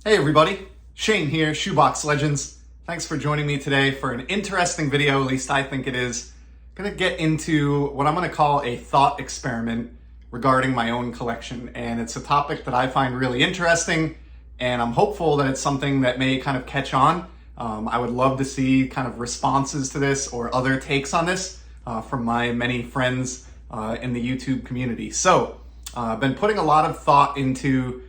Hey everybody, Shane here, Shoebox Legends. Thanks for joining me today for an interesting video, at least I think it is. I'm gonna get into what I'm gonna call a thought experiment regarding my own collection. And it's a topic that I find really interesting, and I'm hopeful that it's something that may kind of catch on. I would love to see kind of responses to this or other takes on this from my many friends in the YouTube community. So I've been putting a lot of thought into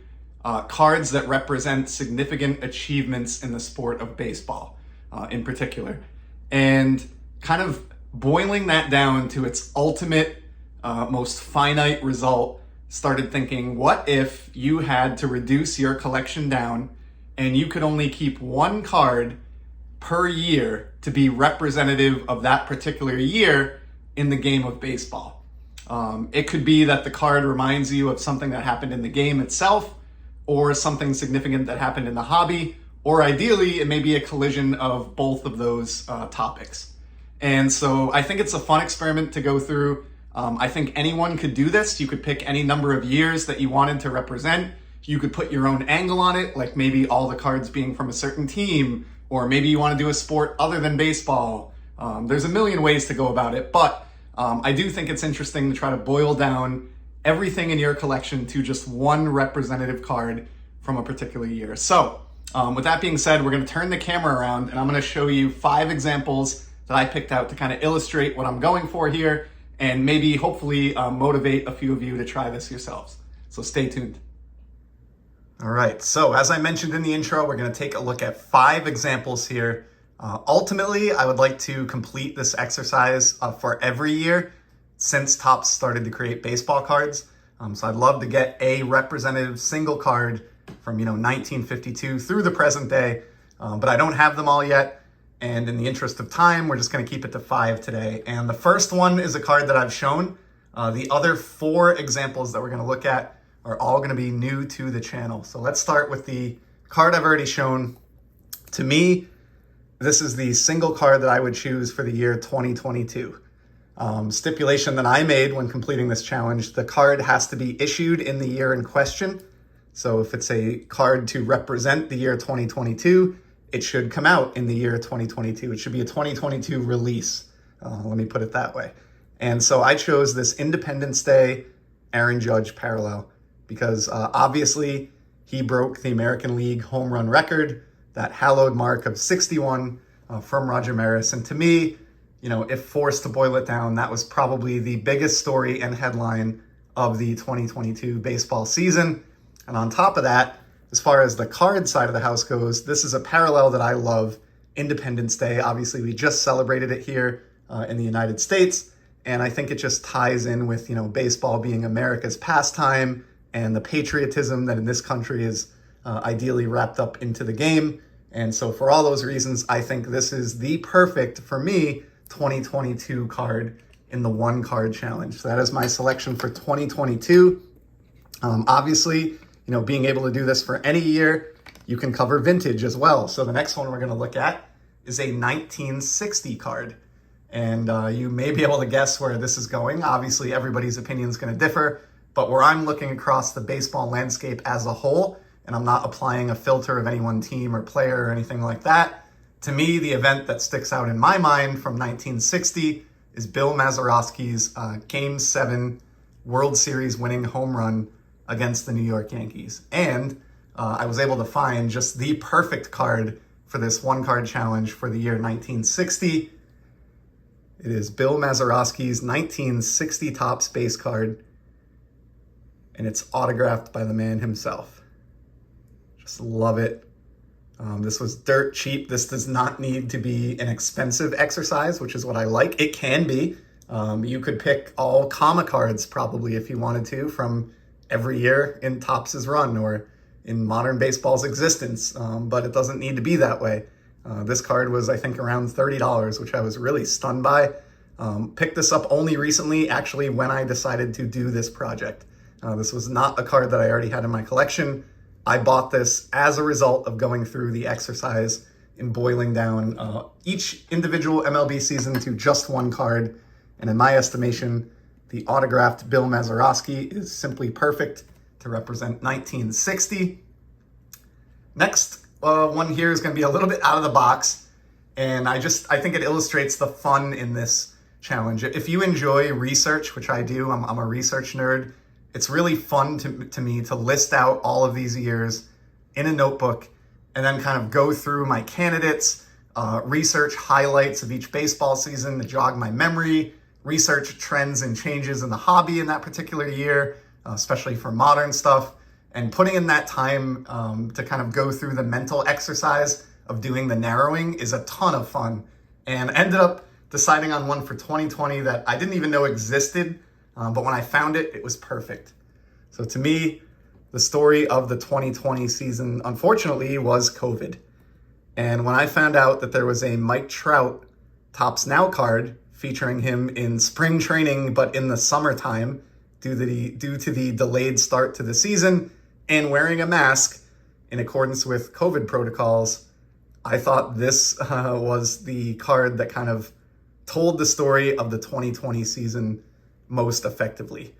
cards that represent significant achievements in the sport of baseball in particular. And kind of boiling that down to its ultimate, most finite result, started thinking, what if you had to reduce your collection down and you could only keep one card per year to be representative of that particular year in the game of baseball? It could be that the card reminds you of something that happened in the game itself, or something significant that happened in the hobby, or ideally, it may be a collision of both of those topics. And so I think it's a fun experiment to go through. I think anyone could do this. You could pick any number of years that you wanted to represent. You could put your own angle on it, like maybe all the cards being from a certain team, or maybe you want to do a sport other than baseball. There's a million ways to go about it, but I do think it's interesting to try to boil down everything in your collection to just one representative card from a particular year. So with that being said, we're going to turn the camera around and I'm going to show you 5 examples that I picked out to kind of illustrate what I'm going for here and maybe hopefully motivate a few of you to try this yourselves. So stay tuned. All right, so as I mentioned in the intro, we're going to take a look at 5 examples here. Ultimately, I would like to complete this exercise for every year since Topps started to create baseball cards. So I'd love to get a representative single card from 1952 through the present day, but I don't have them all yet. And in the interest of time, we're just going to keep it to 5 today. And the first one is a card that I've shown. The other 4 examples that we're going to look at are all going to be new to the channel. So let's start with the card I've already shown. To me, this is the single card that I would choose for the year 2022. Stipulation that I made when completing this challenge, the card has to be issued in the year in question. So if it's a card to represent the year 2022, it should come out in the year 2022. It should be a 2022 release. Let me put it that way. And so I chose this Independence Day Aaron Judge parallel because obviously he broke the American League home run record, that hallowed mark of 61 from Roger Maris. And to me, if forced to boil it down, that was probably the biggest story and headline of the 2022 baseball season. And on top of that, as far as the card side of the house goes, this is a parallel that I love, Independence Day. Obviously, we just celebrated it here in the United States. And I think it just ties in with, baseball being America's pastime and the patriotism that in this country is ideally wrapped up into the game. And so for all those reasons, I think this is the perfect, for me, 2022 card in the one card challenge. So that is my selection for 2022. Obviously, being able to do this for any year, you can cover vintage as well. So the next one we're going to look at is a 1960 card. And you may be able to guess where this is going. Obviously, everybody's opinion is going to differ, but where I'm looking across the baseball landscape as a whole, and I'm not applying a filter of any one team or player or anything like that, to me, the event that sticks out in my mind from 1960 is Bill Mazeroski's Game 7 World Series winning home run against the New York Yankees. And I was able to find just the perfect card for this one card challenge for the year 1960. It is Bill Mazeroski's 1960 Topps base card, and it's autographed by the man himself. Just love it. This was dirt cheap. This does not need to be an expensive exercise, which is what I like. It can be. You could pick all comma cards probably if you wanted to from every year in Topps' run or in modern baseball's existence, but it doesn't need to be that way. This card was, I think, around $30, which I was really stunned by. Picked this up only recently, actually, when I decided to do this project. This was not a card that I already had in my collection. I bought this as a result of going through the exercise in boiling down each individual MLB season to just one card. And in my estimation, the autographed Bill Mazeroski is simply perfect to represent 1960. Next one here is going to be a little bit out of the box, and I think it illustrates the fun in this challenge. If you enjoy research, which I do, I'm a research nerd, it's really fun to me to list out all of these years in a notebook and then kind of go through my candidates, research highlights of each baseball season to jog my memory, research trends and changes in the hobby in that particular year, especially for modern stuff, and putting in that time to kind of go through the mental exercise of doing the narrowing is a ton of fun. And ended up deciding on one for 2020 that I didn't even know existed, but when I found it, it was perfect. So to me, the story of the 2020 season, unfortunately, was COVID. And when I found out that there was a Mike Trout Topps Now card featuring him in spring training, but in the summertime, due to the delayed start to the season and wearing a mask in accordance with COVID protocols, I thought this was the card that kind of told the story of the 2020 season most effectively.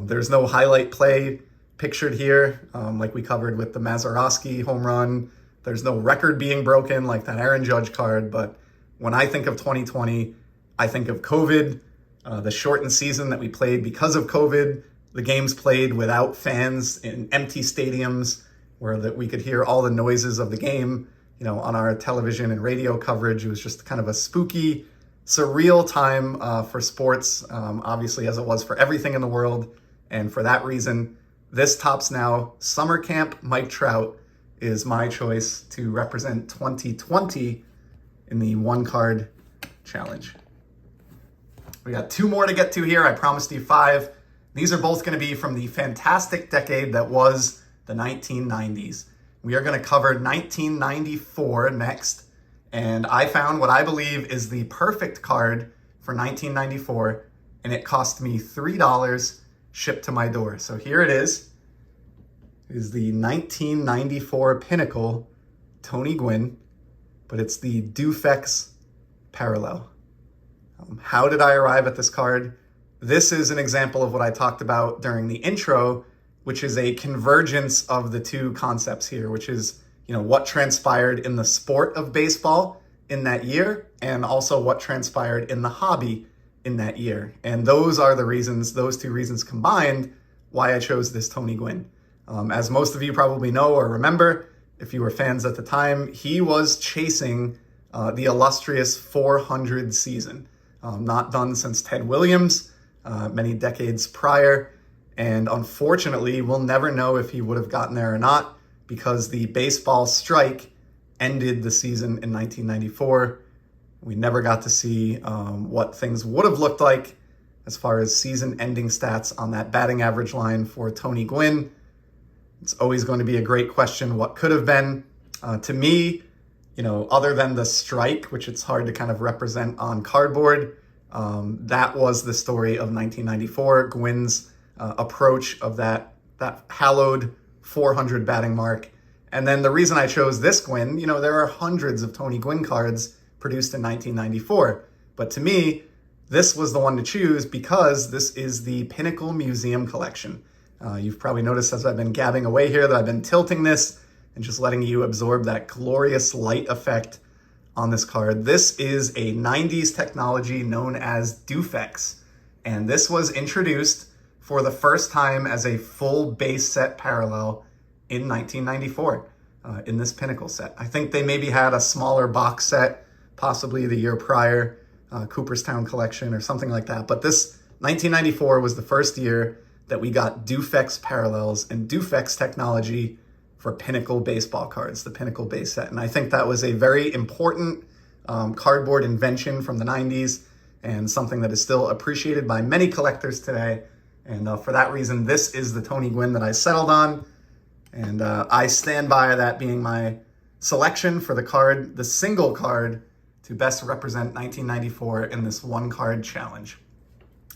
There's no highlight play pictured here, like we covered with the Mazeroski home run. There's no record being broken like that Aaron Judge card, but when I think of 2020, I think of COVID, the shortened season that we played because of COVID, the games played without fans in empty stadiums where we could hear all the noises of the game, on our television and radio coverage. It was just kind of a spooky, surreal time for sports, obviously, as it was for everything in the world. And for that reason, this Topps Now Summer Camp Mike Trout is my choice to represent 2020 in the one card challenge. We got two more to get to here. I promised you 5. These are both going to be from the fantastic decade that was the 1990s. We are going to cover 1994 next. And I found what I believe is the perfect card for 1994. And it cost me $3 shipped to my door. So here it is. It is the 1994 Pinnacle Tony Gwynn, but it's the Dufex Parallel. How did I arrive at this card? This is an example of what I talked about during the intro, which is a convergence of the two concepts here, which is, what transpired in the sport of baseball in that year, and also what transpired in the hobby in that year. And those are the reasons, those two reasons combined, why I chose this Tony Gwynn. As most of you probably know or remember, if you were fans at the time, he was chasing the illustrious 400 season. Not done since Ted Williams, many decades prior. And unfortunately, we'll never know if he would have gotten there or not because the baseball strike ended the season in 1994. We never got to see what things would have looked like as far as season-ending stats on that batting average line for Tony Gwynn. It's always going to be a great question what could have been. To me, other than the strike, which it's hard to kind of represent on cardboard, that was the story of 1994, Gwynn's approach of that hallowed 400 batting mark. And then the reason I chose this Gwynn, there are hundreds of Tony Gwynn cards produced in 1994. But to me, this was the one to choose because this is the Pinnacle Museum collection. You've probably noticed as I've been gabbing away here that I've been tilting this and just letting you absorb that glorious light effect on this card. This is a 90s technology known as Dufex, and this was introduced for the first time as a full base set parallel in 1994 in this Pinnacle set. I think they maybe had a smaller box set, possibly the year prior, Cooperstown collection or something like that. But this 1994 was the first year that we got Dufex parallels and Dufex technology for Pinnacle baseball cards, the Pinnacle base set. And I think that was a very important cardboard invention from the 90s and something that is still appreciated by many collectors today. And for that reason, this is the Tony Gwynn that I settled on. And I stand by that being my selection for the card, the single card to best represent 1994 in this one card challenge.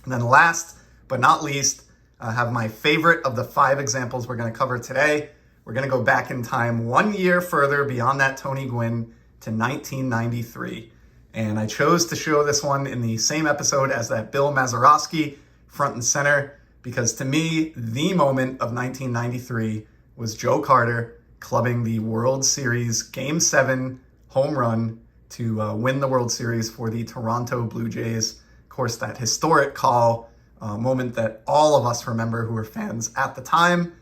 And then last but not least, I have my favorite of the 5 examples we're going to cover today. We're going to go back in time 1 year further beyond that Tony Gwynn to 1993. And I chose to show this one in the same episode as that Bill Mazeroski front and center, because to me, the moment of 1993 was Joe Carter clubbing the World Series Game 7 home run to win the World Series for the Toronto Blue Jays. Of course, that historic call, moment that all of us remember who were fans at the time.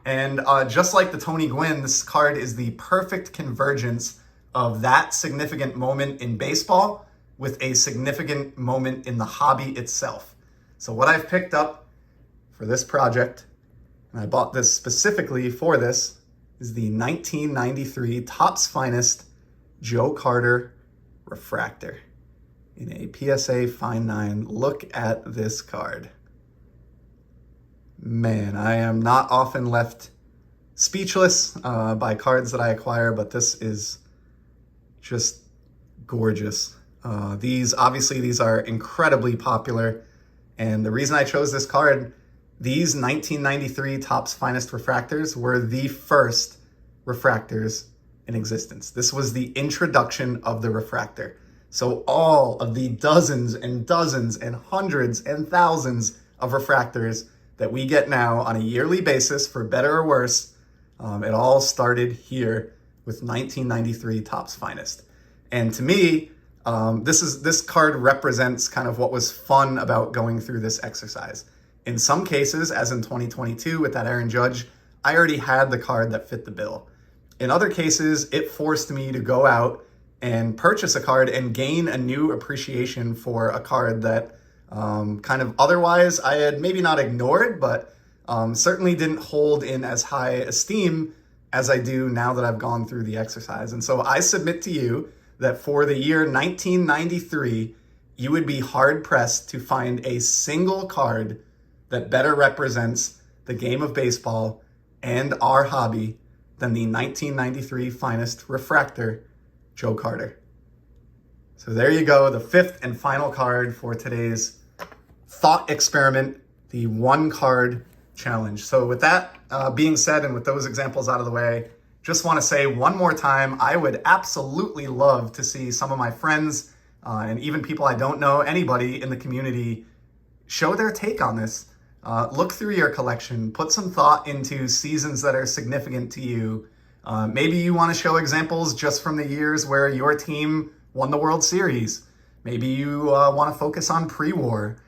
And just like the Tony Gwynn, this card is the perfect convergence of that significant moment in baseball with a significant moment in the hobby itself. So what I've picked up for this project, and I bought this specifically for this, is the 1993 Topps Finest Joe Carter Refractor in a PSA Fine 9. Look at this card. Man, I am not often left speechless by cards that I acquire, but this is just gorgeous. These are incredibly popular, and the reason I chose this card, these 1993 Topps Finest refractors were the first refractors in existence. This was the introduction of the refractor. So all of the dozens and dozens and hundreds and thousands of refractors that we get now on a yearly basis, for better or worse, it all started here with 1993 Topps Finest. And to me, this card represents kind of what was fun about going through this exercise. In some cases, as in 2022 with that Aaron Judge, I already had the card that fit the bill. In other cases, it forced me to go out and purchase a card and gain a new appreciation for a card that kind of otherwise I had maybe not ignored, but certainly didn't hold in as high esteem as I do now that I've gone through the exercise. And so I submit to you that for the year 1993, you would be hard-pressed to find a single card that better represents the game of baseball and our hobby than the 1993 Finest Refractor, Joe Carter. So there you go, the fifth and final card for today's thought experiment, the one card challenge. So with that being said, and with those examples out of the way, just want to say one more time, I would absolutely love to see some of my friends and even people I don't know, anybody in the community, show their take on this. Look through your collection, put some thought into seasons that are significant to you. Maybe you want to show examples just from the years where your team won the World Series. Maybe you want to focus on pre-war.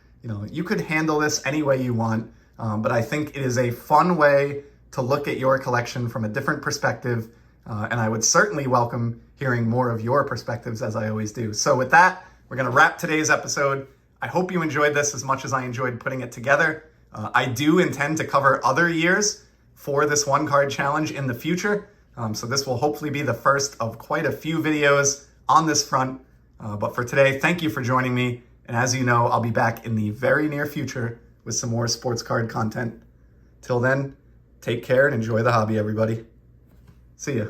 You could handle this any way you want, but I think it is a fun way to look at your collection from a different perspective, and I would certainly welcome hearing more of your perspectives, as I always do. So with that, we're going to wrap today's episode. I hope you enjoyed this as much as I enjoyed putting it together. I do intend to cover other years for this one card challenge in the future, so this will hopefully be the first of quite a few videos on this front. But for today, thank you for joining me. And as you know, I'll be back in the very near future with some more sports card content. Till then, take care and enjoy the hobby, everybody. See ya.